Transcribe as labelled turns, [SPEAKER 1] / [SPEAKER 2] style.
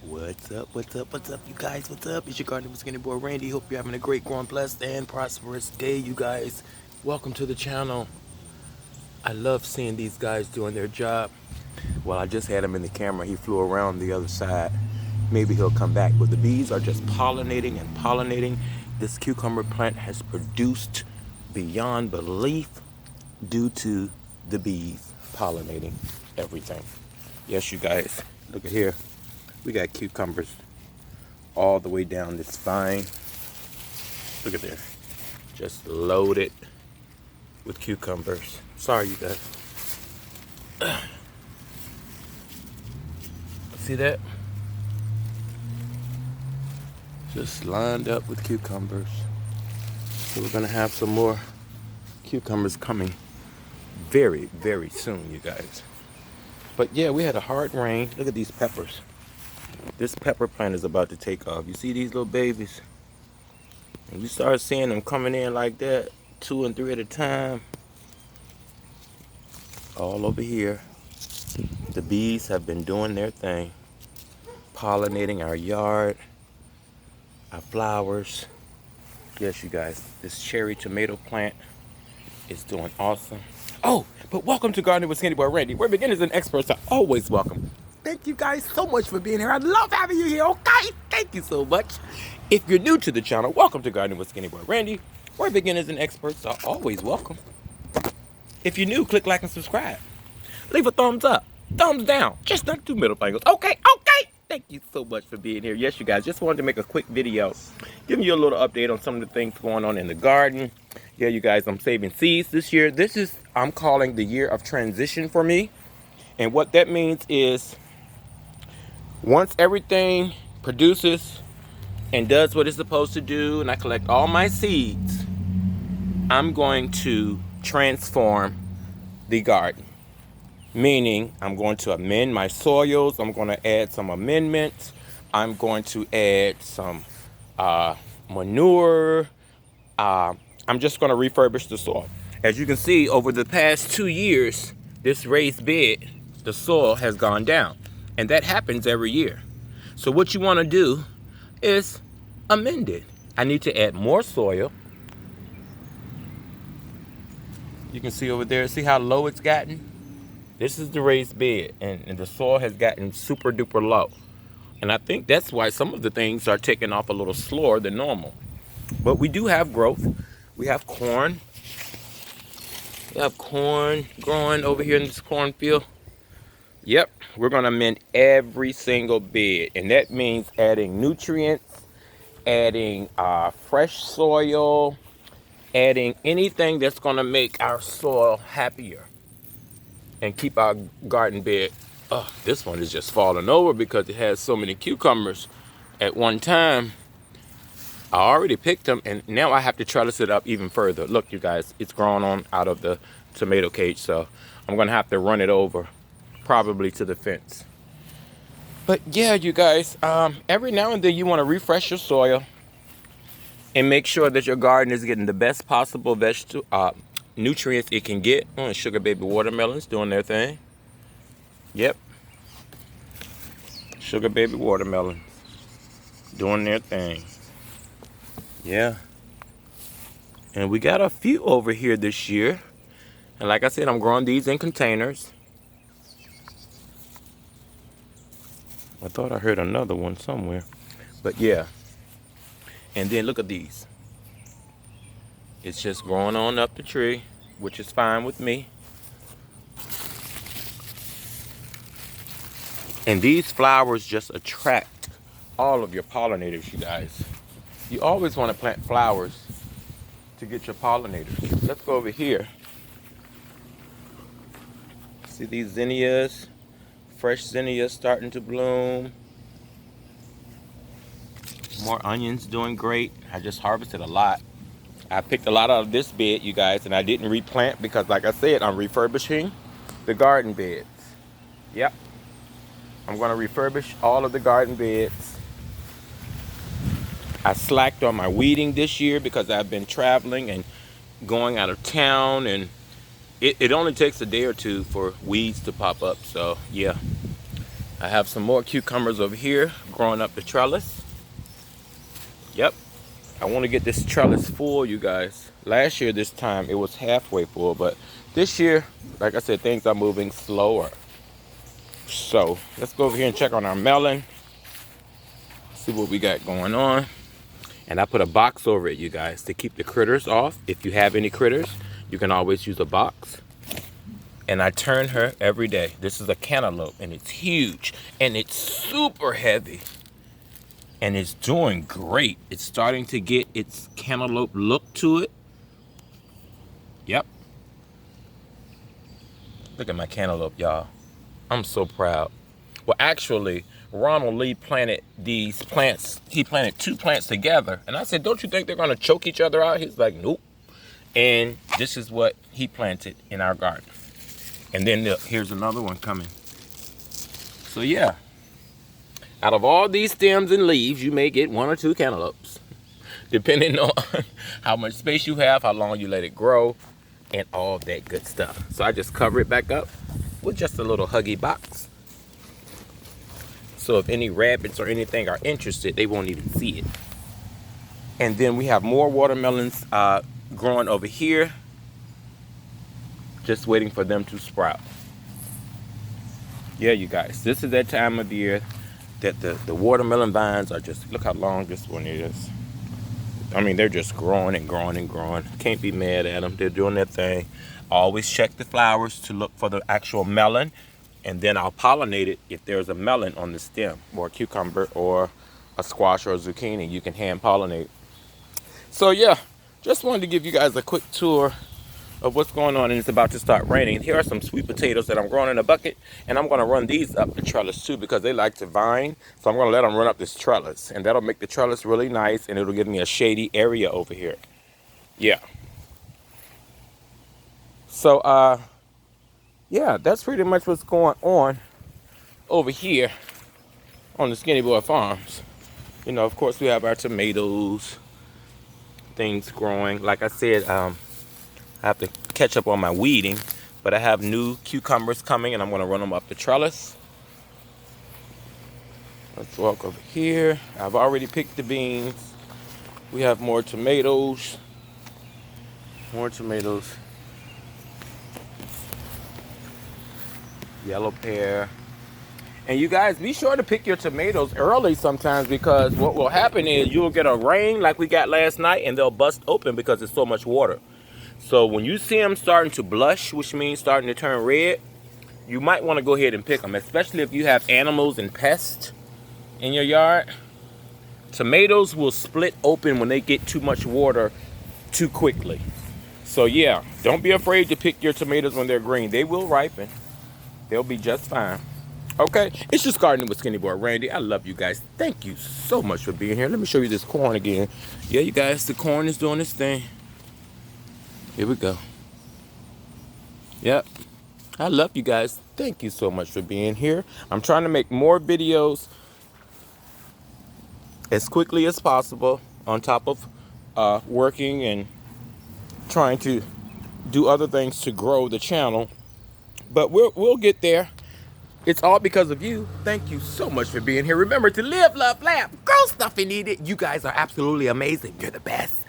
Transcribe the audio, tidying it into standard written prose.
[SPEAKER 1] What's up, you guys? What's up? It's your gardener, Skinny Boy Randy. Hope you're having a great, growing, blessed, and prosperous day, you guys. Welcome to the channel. I love seeing these guys doing their job. Well, I just had him in the camera. He flew around the other side. Maybe he'll come back. But the bees are just pollinating and pollinating. This cucumber plant has produced beyond belief due to the bees pollinating everything. Yes, you guys, look at here. We got cucumbers all the way down this vine. Look at there. Just loaded with cucumbers. Sorry, you guys. See that? Just lined up with cucumbers. So we're gonna have some more cucumbers coming very, very soon, you guys. But yeah, we had a hard rain. Look at these peppers. This pepper plant is about to take off. You see these little babies? And you start seeing them coming in like that, 2 and 3 at a time. All over here. The bees have been doing their thing, pollinating our yard, our flowers. Yes, you guys, this cherry tomato plant is doing awesome. Oh, but welcome to Gardening with Skinny Boy Randy, where beginners and experts are always welcome. Thank you guys so much for being here. I love having you here, okay? Thank you so much. If you're new to the channel, welcome to Gardening with Skinny Boy Randy, where beginners and experts are always welcome. If you're new, click like and subscribe. Leave a thumbs up, thumbs down, just not 2 middle fingers. Okay. Thank you so much for being here. Yes, you guys, just wanted to make a quick video, giving you a little update on some of the things going on in the garden. Yeah, you guys, I'm saving seeds this year. I'm calling the year of transition for me. And what that means is, once everything produces and does what it's supposed to do, and I collect all my seeds, I'm going to transform the garden. Meaning, I'm going to amend my soils. I'm going to add some amendments. I'm going to add some manure. I'm just going to refurbish the soil. As you can see, over the past 2 years, this raised bed, the soil has gone down. And that happens every year. So what you want to do is amend it. I need to add more soil. You can see over there, see how low it's gotten? This is the raised bed, and the soil has gotten super duper low. And I think that's why some of the things are taking off a little slower than normal. But we do have growth. We have corn. We have corn growing over here in this cornfield. Yep, we're gonna amend every single bed. And that means adding nutrients, adding fresh soil, adding anything that's gonna make our soil happier and keep our garden bed. Oh, this one is just falling over because it has so many cucumbers at one time. I already picked them, and now I have to trellis it up even further. Look, you guys, it's grown on out of the tomato cage, so I'm gonna have to run it over, probably to the fence. But yeah, you guys, every now and then you want to refresh your soil and make sure that your garden is getting the best possible nutrients it can get. Sugar baby watermelons doing their thing. Yep. Sugar baby watermelons doing their thing. Yeah. And we got a few over here this year. And like I said, I'm growing these in containers. I thought I heard another one somewhere. But yeah. And then look at these. It's just growing on up the tree, which is fine with me. And these flowers just attract all of your pollinators, you guys. You always want to plant flowers to get your pollinators. Let's go over here. See these zinnias? Fresh zinnias starting to bloom. More onions doing great. I just harvested a lot. I picked a lot out of this bed, you guys, and I didn't replant because, like I said, I'm refurbishing the garden beds. Yep. I'm going to refurbish all of the garden beds. I slacked on my weeding this year because I've been traveling and going out of town, and it only takes a day or two for weeds to pop up. So, yeah, I have some more cucumbers over here growing up the trellis. Yep. I want to get this trellis full, you guys. Last year, this time, it was halfway full, but this year, like I said, things are moving slower. So, let's go over here and check on our melon. See what we got going on. And I put a box over it, you guys, to keep the critters off. If you have any critters, you can always use a box. And I turn her every day. This is a cantaloupe, and it's huge, and it's super heavy. And it's doing great. It's starting to get its cantaloupe look to it. Yep. Look at my cantaloupe, y'all. I'm so proud. Well, actually, Ronald Lee planted these plants. He planted 2 plants together. And I said, don't you think they're going to choke each other out? He's like, nope. And this is what he planted in our garden. And then here's another one coming. So, yeah. Out of all these stems and leaves, you may get 1 or 2 cantaloupes, depending on how much space you have, how long you let it grow, and all that good stuff. So I just cover it back up with just a little huggy box. So if any rabbits or anything are interested, they won't even see it. And then we have more watermelons growing over here, just waiting for them to sprout. Yeah, you guys, this is that time of year that the watermelon vines are just, look how long this one is. I mean, they're just growing and growing and growing. Can't be mad at them. They're doing their thing. Always check the flowers to look for the actual melon, and then I'll pollinate it if there's a melon on the stem, or a cucumber, or a squash, or a zucchini. You can hand pollinate. So yeah, just wanted to give you guys a quick tour of what's going on, and it's about to start raining. Here are some sweet potatoes that I'm growing in a bucket, and I'm going to run these up the trellis too because they like to vine. So I'm going to let them run up this trellis, and that'll make the trellis really nice, and it'll give me a shady area over here. Yeah. So yeah, that's pretty much what's going on over here on the Skinny Boy Farms. You know, of course, we have our tomatoes, things growing. Like I said, I have to catch up on my weeding, but I have new cucumbers coming, and I'm going to run them up the trellis. Let's walk over here. I've already picked the beans. We have more tomatoes. More tomatoes. Yellow pear. And you guys, be sure to pick your tomatoes early sometimes, because what will happen is you'll get a rain like we got last night, and they'll bust open because there's so much water. So when you see them starting to blush, which means starting to turn red, you might want to go ahead and pick them, especially if you have animals and pests in your yard. Tomatoes will split open when they get too much water too quickly. So yeah, don't be afraid to pick your tomatoes when they're green. They will ripen. They'll be just fine. Okay, it's just gardening with Skinny Boy Randy. I love you guys. Thank you so much for being here. Let me show you this corn again. Yeah, you guys, the corn is doing its thing. Here we go. Yep. I love you guys. Thank you so much for being here. I'm trying to make more videos as quickly as possible, on top of working and trying to do other things to grow the channel. But we'll get there. It's all because of you. Thank you so much for being here. Remember to live, love, laugh, grow stuff and eat it. You guys are absolutely amazing. You're the best.